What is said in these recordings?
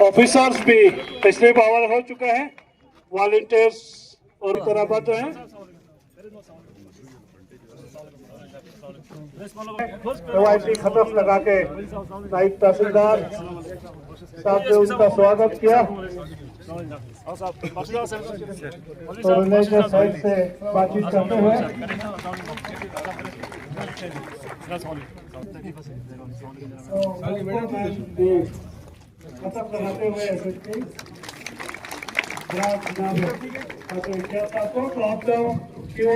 Officers भी पिछले power हो चुके हैं, वॉलंटियर्स और कराबत हैं। रवायती खतफ लगा के नायब तहसीलदार साहब ने उनका स्वागत किया और रिलेशन साइड से बातचीत करते हुए खतफ लगाते हुए तो आप लोग कि वो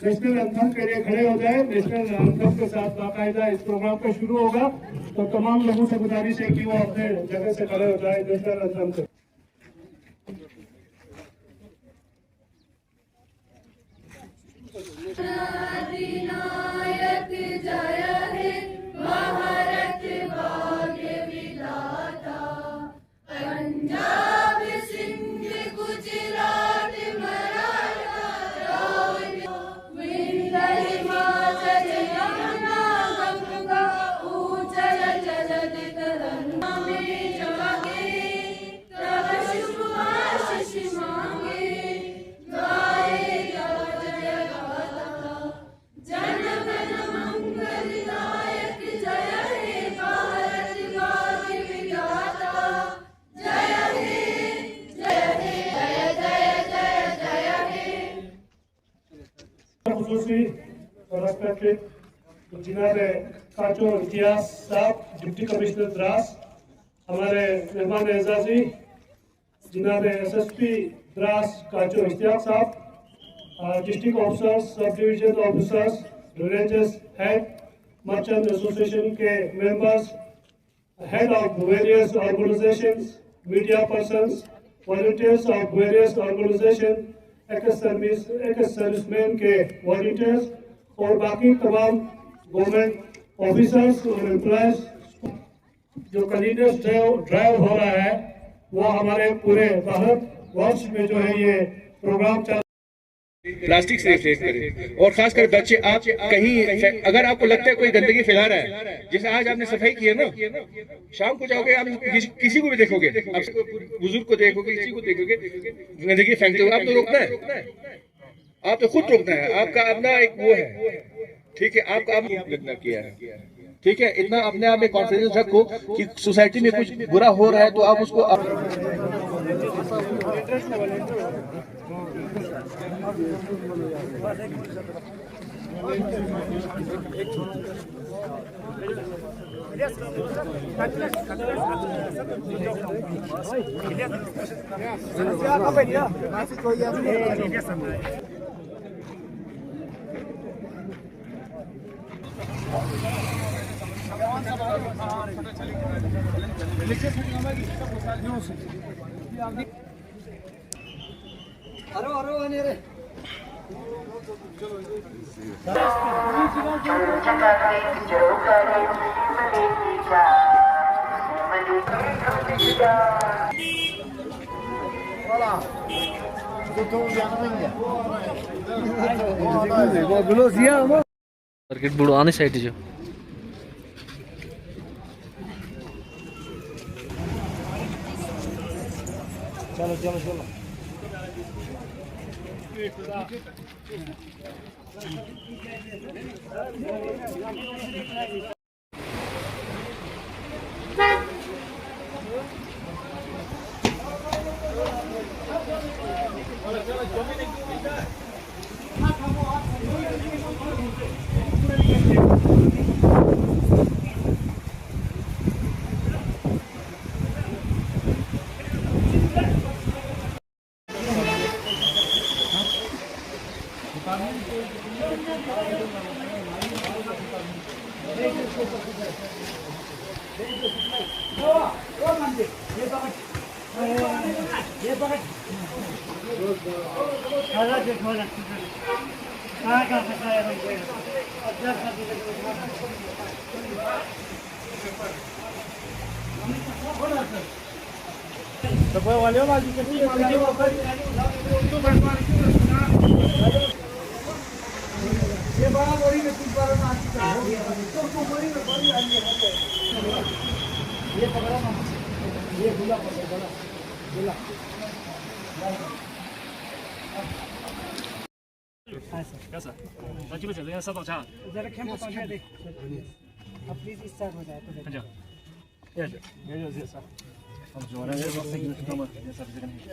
नेशनल एंथम के लिए खड़े हो जाए। नेशनल एंथम के साथ बाकायदा इस प्रोग्राम का शुरू होगा, तो तमाम लोगों से गुजारिश है कि वो अपने जगह से खड़े हो जाए नेशनल एंथम से। काचो इतिहास साहब, डिप्टी कमिश्नर द्रास, हमारे मेहमान एजाजी जनाब एसएसपी द्रास काचो इश्तियाक साहब, district officers, sub division officers, rangers head, merchant association के members, head of various organisations, media persons, volunteers of various organisation, ex serviceman के वॉलंटियर्स और बाकी तमाम गवर्नमेंट ऑफिसर्स और एम्प्लॉयज। जो क्लीनेस ड्राइव हो रहा है वो हमारे पूरे भारत वर्ष में जो है ये प्रोग्राम चल। प्लास्टिक से रिप्लेस करें और खासकर बच्चे, आप कहीं अगर आपको लगता है कोई गंदगी फैला रहा है, जैसे आज आपने सफाई की है ना, शाम को जाओगे आप किसी को भी देखोगे, आप बुजुर्ग को देखोगे, किसी को देखोगे गंदगी फेंकते हुए, आप तो रोकना है, आप तो खुद रोकना है, आपका अपना एक वो है, ठीक है, आपका लगना किया है, ठीक है। इतना अपने आप में कॉन्फिडेंस रखो कि सोसाइटी में कुछ बुरा हो रहा है तो आप उसको मार्केट बुढ़ाने साइड जो चलो चलो चलो कैसा बच्चे बच्चे ये सब अच्छा जरा कैंप पहुंचा दे अब प्लीज स्टार्ट हो जाए तो अच्छा ये जो सर हम जो रहे हैं बस एक कम ये सब जगह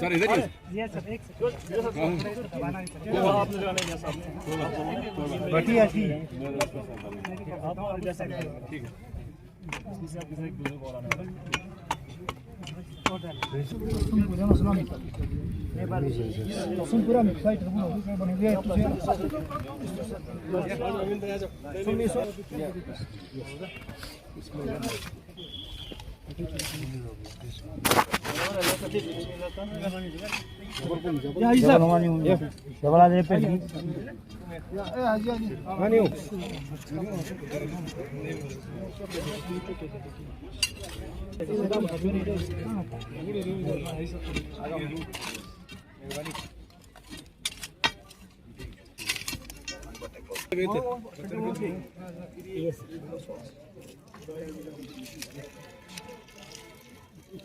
सर इधर ही ये सब एक वो आपने जो नहीं सब बढ़िया थी आप और जैसा ठीक है इससे आप किसी एक दूसरे को और आने पूरा साइट बने हुए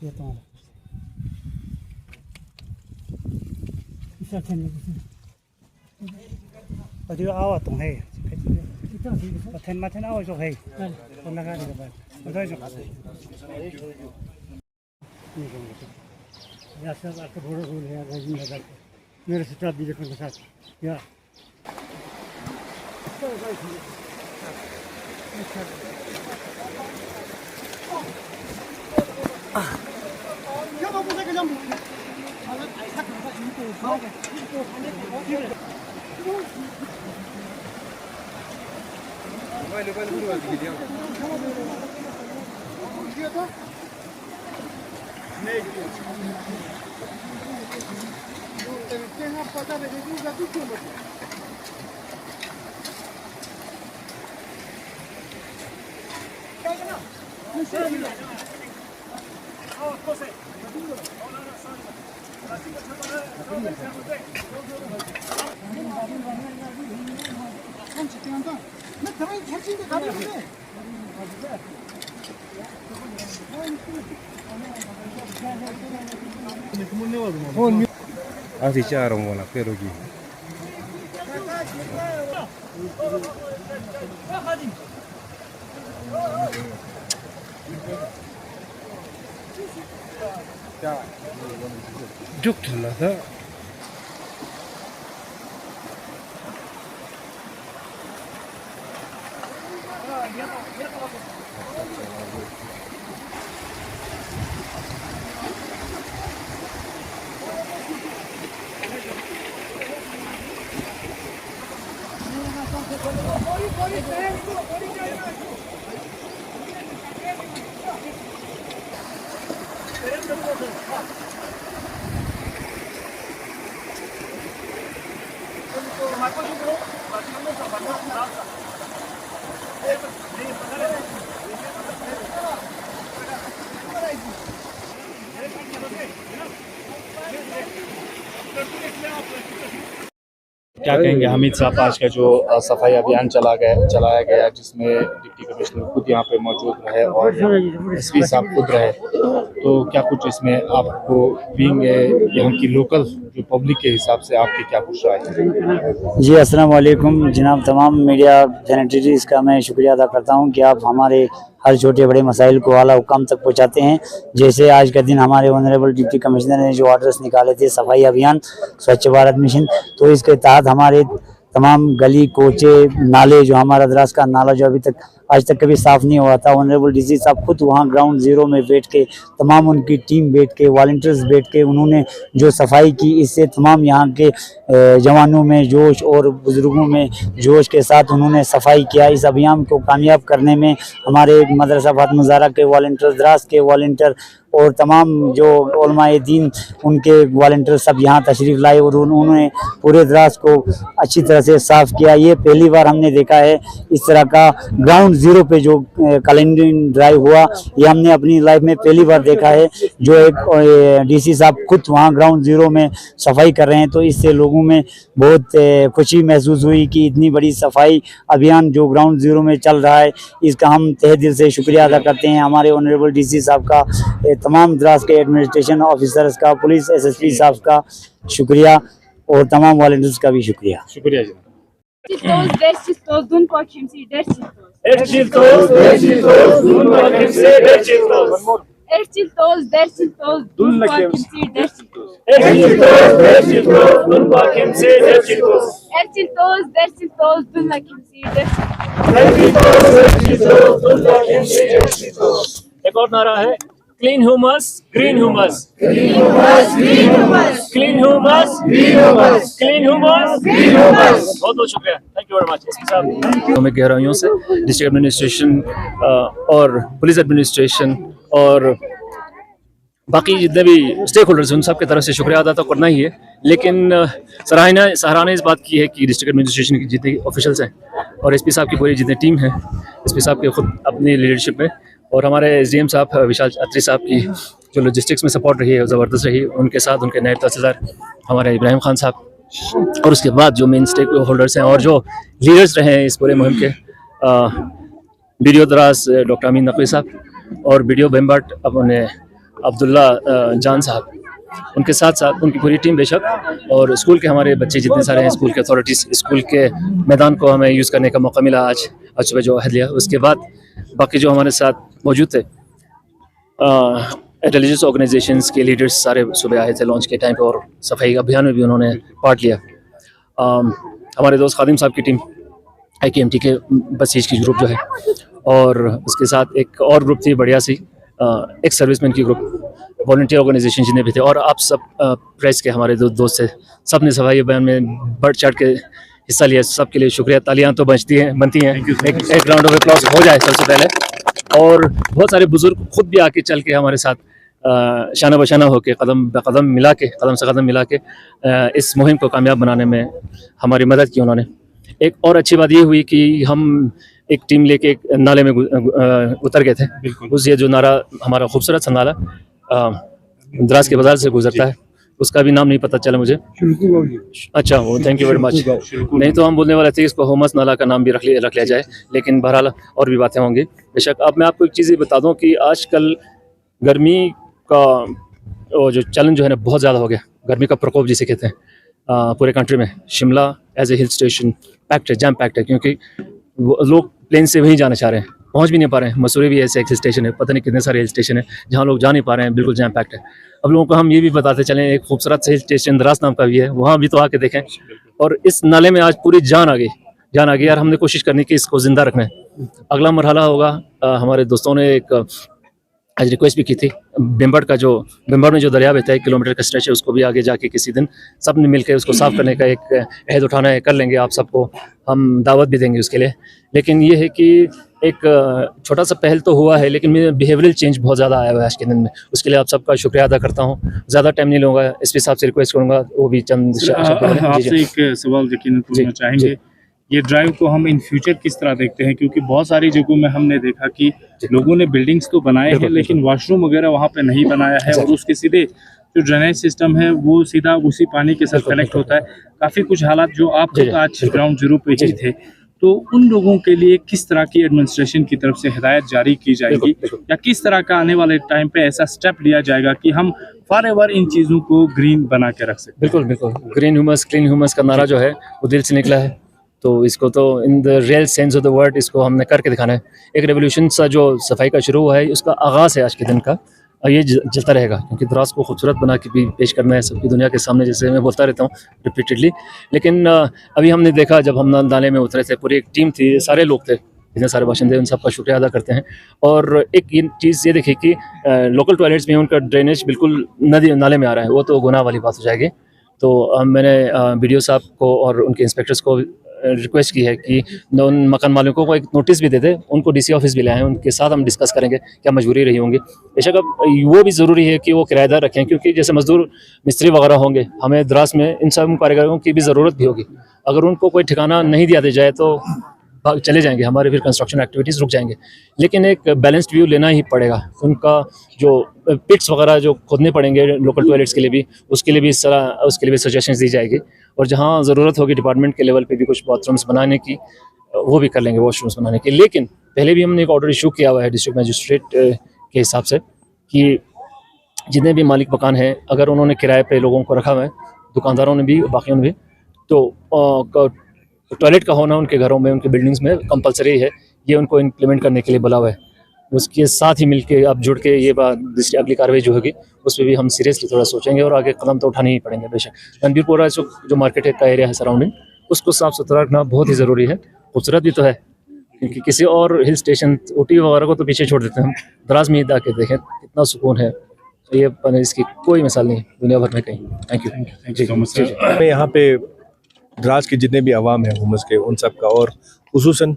ये तो इसे खेलने 어디 아와 동해 마텐 마텐 아와 좀 해. 올라가야 돼 봐. 어디 좀 가세요. या सब आपको बड़ा रोल है राजीव नगर मेरे से चाबी देखो के साथ या Así echaron bola, pero aquí. Çok tırladı. क्या कहेंगे हमीद साहब आज का जो सफाई अभियान चलाया गया जिसमें डिप्टी कमिश्नर खुद यहाँ पे मौजूद रहे और एसपी साहब खुद रहे, तो क्या कुछ इसमें आपको बीइंग यहाँ की लोकल जो पब्लिक के हिसाब से आपकी क्या कुछ राय है? जी अस्सलाम वालेकुम जनाब, तमाम मीडिया सेनेटरीज का मैं शुक्रिया अदा करता हूँ कि आप हमारे हर छोटे बड़े मसाइल को आला हुकाम तक पहुँचाते हैं। जैसे आज का दिन हमारे ऑनरेबल डिप्टी कमिश्नर ने जो ऑर्डर्स निकाले थे सफाई अभियान स्वच्छ भारत मिशन, तो इसके तहत हमारे तमाम गली कोचे नाले, जो हमारा द्रास का नाला जो अभी तक आज तक कभी साफ नहीं हुआ था, ऑनरेबल डीसी साहब खुद वहाँ ग्राउंड जीरो में बैठ के, तमाम उनकी टीम बैठ के, वॉलंटियर्स बैठ के उन्होंने जो सफाई की, इससे तमाम यहाँ के जवानों में जोश और बुजुर्गों में जोश के साथ उन्होंने सफाई किया। इस अभियान को कामयाब करने में हमारे मदरसा फातिमा ज़हरा के वॉलंटियर, द्रास के वॉलंटियर और तमाम जो उलमाए दीन उनके वॉलंटियर सब यहाँ तशरीफ़ लाए और उन्होंने पूरे द्रास को अच्छी तरह से साफ़ किया। ये पहली बार हमने देखा है इस तरह का ग्राउंड ज़ीरो पे जो कैलेंडरिंग ड्राइव हुआ, ये हमने अपनी लाइफ में पहली बार देखा है। जो एक डीसी साहब खुद वहाँ ग्राउंड ज़ीरो में सफाई कर रहे हैं, तो इससे लोगों में बहुत खुशी महसूस हुई कि इतनी बड़ी सफाई अभियान जो ग्राउंड ज़ीरो में चल रहा है, इसका हम तहे दिल से शुक्रिया अदा करते हैं। हमारे ऑनरेबल डीसी साहब का, तमाम द्रास के एडमिनिस्ट्रेशन ऑफिसर्स का, पुलिस एसएसपी साहब का शुक्रिया और तमाम वॉलंटियर्स का भी शुक्रिया। शुक्रिया जी। एक और नारा है, clean humus green humus, clean humus green humus, clean humus green humus, clean humus green humus. बहुत बहुत शुक्रिया, thank you very much SP साहब। मैं गहराइयों से डिस्ट्रिक्ट एडमिनिस्ट्रेशन और पुलिस एडमिनिस्ट्रेशन और बाकी जितने भी स्टेक होल्डर्स हैं उन सब की तरफ से शुक्रिया अदा तो करना ही है, लेकिन सराहना इस बात की है कि डिस्ट्रिक्ट एडमिनिस्ट्रेशन के जितने ऑफिशियल्स हैं और एसपी साहब की पूरी जितनी टीम है, एसपी साहब के खुद अपनी लीडरशिप में और हमारे एसडीएम साहब विशाल अत्री साहब की जो लॉजिस्टिक्स में सपोर्ट रही है ज़बरदस्त रही, उनके साथ उनके नायब तहसीलदार हमारे इब्राहिम खान साहब और उसके बाद जो मेन स्टेक होल्डर्स हैं और जो लीडर्स रहे हैं इस पूरे मुहिम के, बीडीओ द्रास डॉक्टर अमीन नकवी साहब और बीडीओ बेम्बाट अपने अब्दुल्ला जान साहब, उनके साथ साथ उनकी पूरी टीम बेशक, और स्कूल के हमारे बच्चे जितने सारे हैं, स्कूल के अथॉरिटीज़, स्कूल के मैदान को हमें यूज़ करने का मौका मिला आज सुबह जो अहद लिया। उसके बाद बाकी जो हमारे साथ मौजूद थे रिलीजियस ऑर्गेनाइजेशंस के लीडर्स सारे सुबह आए थे लॉन्च के टाइम पे और सफाई अभियान में भी उन्होंने पार्ट लिया। हमारे दोस्त खादिम साहब की टीम IKMT के बसीज की ग्रुप जो है, और उसके साथ एक और ग्रुप थी बढ़िया सी, एक सर्विसमैन की ग्रुप, वॉलंटियर ऑर्गेनाइजेशन जितने भी थे, और आप सब प्रेस के हमारे दोस्त थे, सब ने सफाई अभियान में बढ़ चढ़ के हिस्सा लिया। सबके लिए शुक्रिया, तालियां तो बनती हैं। एक राउंड ऑफ अप्लॉज हो जाए सबसे पहले। और बहुत सारे बुजुर्ग खुद भी आके चल के हमारे साथ शाना बशाना होके कदम से कदम मिला के इस मुहिम को कामयाब बनाने में हमारी मदद की उन्होंने। एक और अच्छी बात ये हुई कि हम एक टीम लेके एक नाले में उतर गए थे। उस ये जो नाला हमारा खूबसूरत सा नाला द्रास के बाजार से गुजरता है, उसका भी नाम नहीं पता चला मुझे। अच्छा, वो थैंक यू वेरी मच। नहीं तो हम बोलने वाले थे इसको होमस नाला का नाम भी रख लिया जाए, लेकिन बहरहाल और भी बातें होंगी बेशक। अब मैं आपको एक चीज़ बता दूं कि आजकल गर्मी का वो जो चलन जो है ना बहुत ज़्यादा हो गया, गर्मी का प्रकोप जिसे कहते हैं पूरे कंट्री में। Shimla as a hill station packed है, जैम पैक्ड है, क्योंकि लोग प्लेन से वहीं जाना चाह रहे हैं, पहुंच भी नहीं पा रहे हैं। मसूरी भी ऐसे एक हिल स्टेशन है, पता नहीं कितने सारे हिल स्टेशन है जहां लोग जा नहीं पा रहे हैं, बिल्कुल जैम पैक्ड है। अब लोगों को हम ये भी बताते चलें, एक खूबसूरत से हिल स्टेशन द्रास नाम का भी है, वहाँ भी तो आके देखें। और इस नाले में आज पूरी जान आ गई यार, हमने कोशिश करनी कि इसको ज़िंदा रखना है। अगला मरहला होगा, हमारे दोस्तों ने एक आज रिक्वेस्ट भी की थी, बेम्बड़ में जो दरिया बहता है 1 किलोमीटर का स्ट्रेच है, उसको भी आगे जाके किसी दिन सब ने मिलकर उसको साफ़ करने का एक अहद उठाना है, कर लेंगे। आप सबको हम दावत भी देंगे उसके लिए। लेकिन ये है कि एक छोटा सा पहल तो हुआ है, लेकिन मेरा बिहेवियरल चेंज बहुत ज़्यादा आया हुआ है आज के दिन में। उसके लिए आप सबका शुक्रिया अदा करता हूँ। ज़्यादा टाइम नहीं लूँगा, एसपी साहब से रिक्वेस्ट करूँगा वो भी चंद आपसे एक सवाल यकीनन पूछना चाहेंगे, ये ड्राइव को हम इन फ्यूचर किस तरह देखते हैं? क्योंकि बहुत सारी जगहों में हमने देखा कि लोगों ने बिल्डिंग्स तो बनाए हैं, लेकिन वॉशरूम वगैरह वहाँ पे नहीं बनाया है, और उसके सीधे जो ड्रेनेज सिस्टम है वो सीधा उसी पानी के साथ कनेक्ट होता है। काफ़ी कुछ हालात जो आप खुद आज ग्राउंड जीरो पे ही थे, तो उन लोगों के लिए किस तरह की एडमिनिस्ट्रेशन की तरफ से हिदायत जारी की जाएगी, या किस तरह का आने वाले टाइम पे ऐसा स्टेप लिया जाएगा कि हम फॉरएवर इन चीज़ों को ग्रीन बना के रख सकें? बिल्कुल, ग्रीन ह्यूमस क्लीन ह्यूमस का नारा जो है वो दिल से निकला है, तो इसको तो in the real sense of the word इसको हमने करके दिखाना है। एक रेवोल्यूशन सा जो सफाई का शुरू हुआ है, उसका आगाज़ है आज के दिन का। ये चलता रहेगा, क्योंकि द्रास को खूबसूरत बना के भी पेश करना है सबकी दुनिया के सामने, जैसे मैं बोलता रहता हूँ रिपीटेडली। लेकिन अभी हमने देखा जब हम नाले में उतरे थे, पूरी एक टीम थी, सारे लोग थे, इतने सारे बाशिंदे, उन सबका शुक्रिया अदा करते हैं। और एक ये चीज़ ये देखिए कि लोकल टॉयलेट्स में उनका ड्रेनेज बिल्कुल नदी नाले में आ रहा है, वो तो गुनाह वाली बात हो जाएगी। तो मैंने BDO साहब को और उनके इंस्पेक्टर्स को रिक्वेस्ट की है कि उन मकान मालिकों को एक नोटिस भी दे दे, उनको DC ऑफिस भी लाएं, उनके साथ हम डिस्कस करेंगे क्या मजबूरी रही होंगी। बेशक अब वो भी ज़रूरी है कि वो किराएदार रखें, क्योंकि जैसे मजदूर मिस्त्री वगैरह होंगे, हमें द्रास में इन सब कारीगरों की भी ज़रूरत भी होगी। अगर उनको कोई ठिकाना नहीं दिया जाए तो चले जाएंगे, हमारे फिर कंस्ट्रक्शन एक्टिविटीज़ रुक जाएंगे। लेकिन एक बैलेंस्ड व्यू लेना ही पड़ेगा। उनका जो पिट्स वगैरह जो खोदने पड़ेंगे लोकल टॉयलेट्स के लिए भी, उसके लिए भी सजेशंस दी जाएगी। और जहाँ ज़रूरत होगी डिपार्टमेंट के लेवल पे भी कुछ बाथरूम्स बनाने की, वो भी कर लेंगे, वॉशरूम्स बनाने की। लेकिन पहले भी हमने एक ऑर्डर इशू किया हुआ है डिस्ट्रिक्ट मजिस्ट्रेट के हिसाब से कि जितने भी मालिक मकान हैं, अगर उन्होंने किराए पे लोगों को रखा हुआ है, दुकानदारों ने भी, बाकियों ने भी, तो टॉयलेट का होना उनके घरों में, उनके बिल्डिंग्स में कंपलसरी है। ये उनको इम्प्लीमेंट करने के लिए बुला हुआ है। उसके साथ ही मिलके आप जुड़ के ये बात दूसरी अगली कार्रवाई जो होगी उस पर भी हम सीरियसली थोड़ा सोचेंगे, और आगे कदम तो उठाने ही पड़ेंगे। बेशक रणबीरपुरा जो मार्केट का एरिया है सराउंडिंग, उसको साफ़ सुथरा रखना बहुत ही ज़रूरी है। खूबसूरत भी तो है, क्योंकि किसी और हिल स्टेशन ऊटी वगैरह को तो पीछे छोड़ देते हैं हम, द्रास में आके देखें कितना सुकून है। तो ये इसकी कोई मिसाल नहीं दुनिया भर में कहीं। Thank you so much sir. मैं यहाँ पे द्रास के जितने भी अवाम हैं हुमस के, उन सब का, और खुसूसन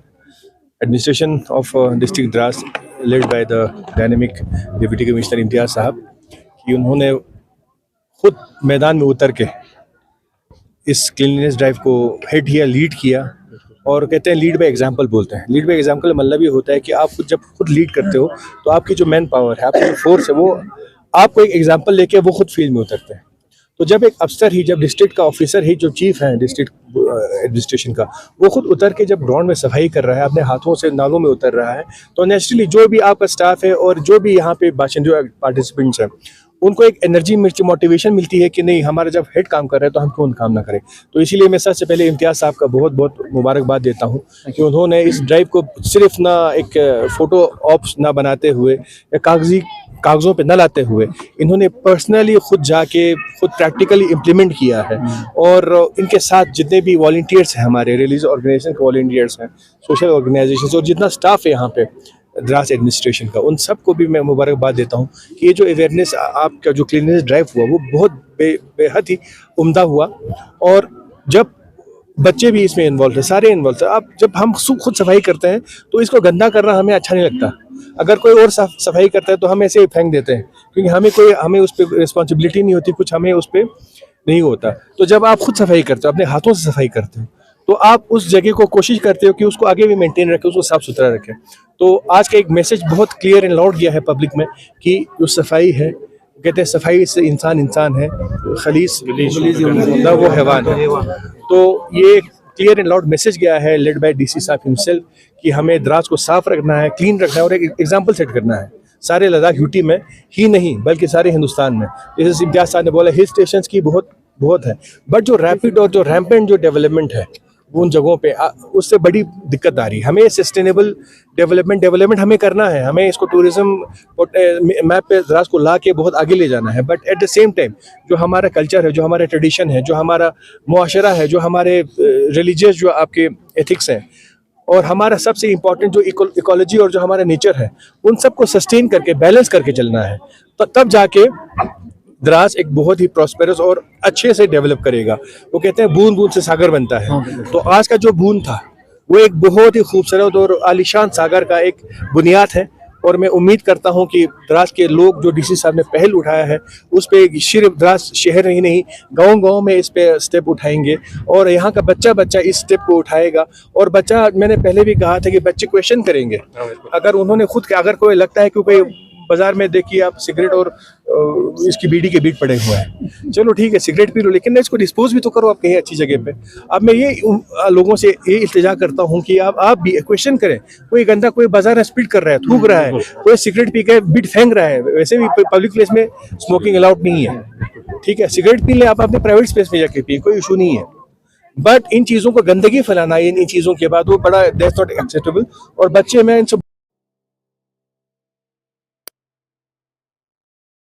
administration of district Dras led by the dynamic deputy commissioner Imtiyaz साहब, कि उन्होंने खुद मैदान में उतर के इस क्लीनलीनेस ड्राइव को हेड किया, लीड किया। और कहते हैं लीड बाय एग्जांपल बोलते हैं। लीड बाय एग्जांपल मतलब ये होता है कि आप जब खुद लीड करते हो तो आपकी जो मैन पावर है, आपकी जो फोर्स है, वो आपको एक एग्जांपल लेके वो खुद फील्ड में उतरते हैं। तो जब एक अफसर ही, जब डिस्ट्रिक्ट का ऑफिसर ही, जो चीफ है डिस्ट्रिक्ट एडमिनिस्ट्रेशन का, वो खुद उतर के जब ग्राउंड में सफाई कर रहा है, अपने हाथों से नालों में उतर रहा है, तो नेचुरली जो भी आपका स्टाफ है और जो भी यहाँ पे बाशिंदे पार्टिसिपेंट्स हैं, उनको एक एनर्जी मोटिवेशन मिलती है कि नहीं, हमारा जब हेड काम कर रहा है तो हम क्यों काम ना करें। तो इसीलिए मैं सबसे पहले इम्तियाज़ साहब का बहुत बहुत मुबारकबाद देता हूँ कि उन्होंने इस ड्राइव को सिर्फ ना एक फ़ोटो ऑप्स ना बनाते हुए या कागज़ों पे न लाते हुए, इन्होंने पर्सनली खुद जाके खुद प्रैक्टिकली इम्प्लीमेंट किया है। और इनके साथ जितने भी वॉलंटियर्स हैं, हमारे रिलीजियस ऑर्गेनाइजेशन के वॉलंटियर्स हैं, सोशल ऑर्गेनाइजेशन, और जितना स्टाफ है यहाँ पे द्रास एडमिनिस्ट्रेशन का, उन सबको भी मैं मुबारकबाद देता हूँ कि ये जो अवेयरनेस आपका जो क्लीननेस ड्राइव हुआ, वो बहुत बेहद ही उम्दा हुआ। और जब बच्चे भी इसमें इन्वॉल्व है, सारे इन्वॉल्व है। अब जब हम खुद सफाई करते हैं तो इसको गंदा करना हमें अच्छा नहीं लगता। अगर कोई और सफाई करता है तो हम ऐसे ही फेंक देते हैं, क्योंकि हमें उस पर रिस्पॉन्सिबिलिटी नहीं होती, कुछ हमें उस पर नहीं होता। तो जब आप खुद सफाई करते हो, अपने हाथों से सफाई करते हो, तो आप उस जगह को कोशिश करते हो कि उसको आगे भी मेंटेन रखें, उसको साफ सुथरा रखें। तो आज का एक मैसेज बहुत क्लियर एंड लाउड गया है पब्लिक में कि जो सफाई है, कहते हैं सफाई से इंसान है, खलीस वो हैवान है। तो ये क्लियर एंड लाउड मैसेज गया है लेड बाय DC साहब हिमसेल्फ कि हमें द्रास को साफ रखना है, क्लीन रखना है और एक एग्जाम्पल सेट करना है सारे लद्दाख यूटी में ही नहीं बल्कि सारे हिंदुस्तान में। जैसे इम्तियाज़ साहब ने बोला, हिल स्टेशन की बहुत है, बट जो रैपिड और जो रैम्पेंट जो डेवलपमेंट है उन जगहों पे उससे बड़ी दिक्कत आ रही है। हमें सस्टेनेबल डेवलपमेंट हमें करना है, हमें इसको टूरिज्म मैप पे द्रास को ला के बहुत आगे ले जाना है। But at the same time जो हमारा कल्चर है, जो हमारा ट्रेडिशन है, जो हमारा मुआशरा है, जो हमारे रिलीजियस जो आपके एथिक्स हैं, और हमारा सबसे इम्पोर्टेंट जो इकोलॉजी और जो हमारा नेचर है, उन सबको सस्टेन करके बैलेंस करके चलना है। तो तब जाके द्रास एक बहुत ही प्रॉस्पेरस और अच्छे से डेवलप करेगा। वो कहते हैं बूंद बूंद से सागर बनता है। तो आज का जो बूंद था वो एक बहुत ही खूबसूरत और आलीशान सागर का एक बुनियाद है। और मैं उम्मीद करता हूं कि द्रास के लोग, जो DC साहब ने पहल उठाया है, उस पे सिर्फ द्रास शहर ही नहीं, गांव-गांव में इस पे स्टेप उठाएंगे और यहाँ का बच्चा इस स्टेप को उठाएगा। और बच्चा, मैंने पहले भी कहा था कि बच्चे क्वेश्चन करेंगे। अगर उन्होंने खुद, अगर कोई लगता है कि कोई बाजार में देखिए आप सिगरेट और इसकी बीड़ी के बीट पड़े हुए हैं, चलो ठीक है सिगरेट पी लो, लेकिन इसको डिस्पोज भी तो करो आप कहीं अच्छी जगह पे। अब मैं ये लोगों से ये इल्तिजा करता हूँ कि आप भी क्वेश्चन करें। कोई गंदा, कोई बाजार में स्पीड कर रहा है, थूक रहा है, कोई सिगरेट पी के बीट फेंक रहा है, वैसे भी पब्लिक प्लेस में स्मोकिंग अलाउड नहीं है, ठीक है। सिगरेट पी ले आप अपने प्राइवेट स्पेस में जाके पिए, कोई इशू नहीं है। बट इन चीज़ों को गंदगी फैलाना, इन चीज़ों के बाद वो बड़ा दैट्स नॉट एक्सेप्टेबल। और बच्चे, मैं इनसे